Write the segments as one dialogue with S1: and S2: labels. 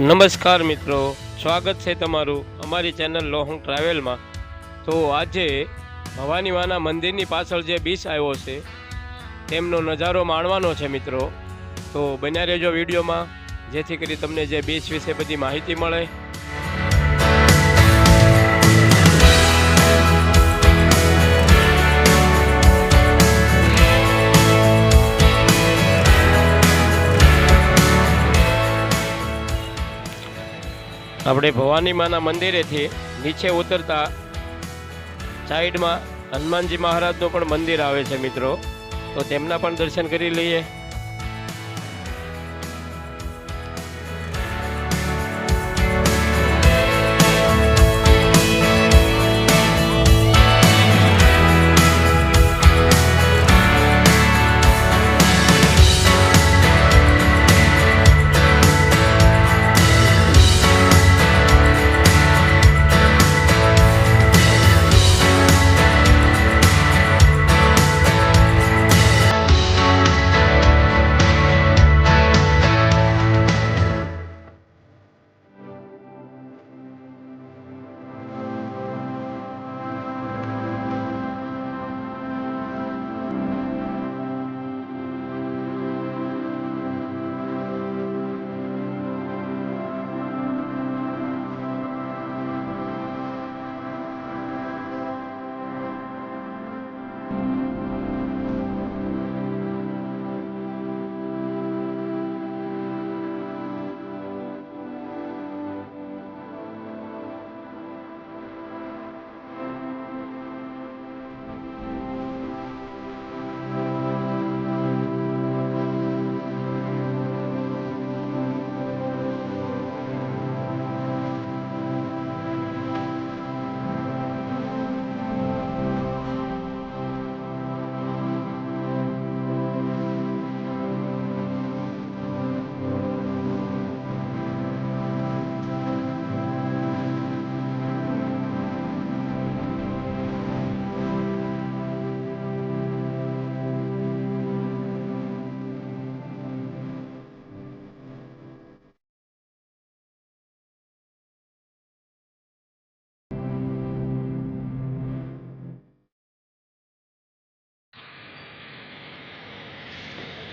S1: નમસ્કાર મિત્રો, સ્વાગત છે તમારું અમારી ચેનલ લોહોંગ ટ્રાવેલમાં। તો આજે ભવાની માના મંદિરની પાછળ જે બીચ આવ્યો છે તેમનો નજારો માણવાનો છે મિત્રો। તો બન્યા રહેજો વિડીયોમાં, જેથી કરી તમને જે બીચ વિશે બધી માહિતી મળે। આપણે ભવાની માના મંદિરેથી નીચે ઉતરતા સાઈડમાં હનુમાનજી મહારાજનું પણ મંદિર આવે છે મિત્રો, તો તેમના પણ દર્શન કરી લઈએ।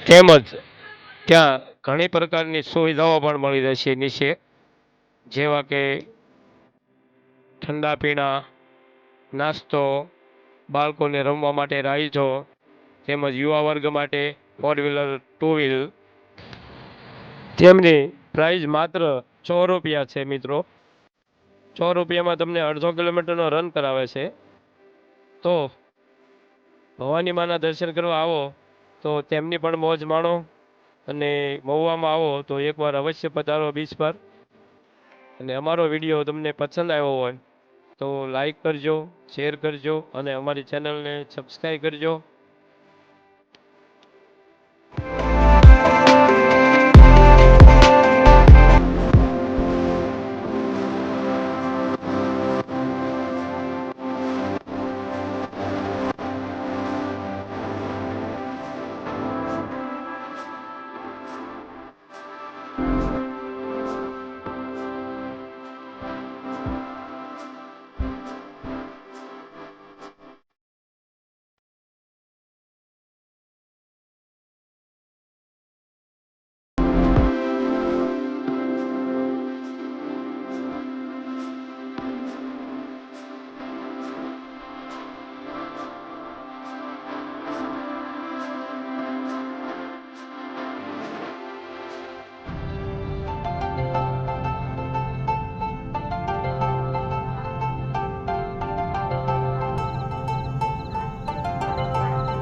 S1: તેમજ ત્યાં ઘણી પ્રકારની સુવિધાઓ પણ મળી રહેશે નીચે, જેવા કે ઠંડા પીણા, નાસ્તો, બાળકોને રમવા માટે રાઈડો, તેમજ યુવા વર્ગ માટે 4 વ્હીલર 2 વ્હીલ। તેમની પ્રાઇસ માત્ર 100 રૂપિયા છે મિત્રો। 100 રૂપિયામાં તમને અડધો કિલોમીટરનો રન કરાવે છે। તો ભવાની માના દર્શન કરવા આવો તો તેમની પણ મોજ માણો, અને મહુવામાં આવો તો એકવાર અવશ્ય પધારો બીચ પર। અને અમારો વિડીયો તમને પસંદ આવ્યો હોય તો લાઈક કરજો, શેર કરજો અને અમારી ચેનલને સબસ્ક્રાઈબ કરજો।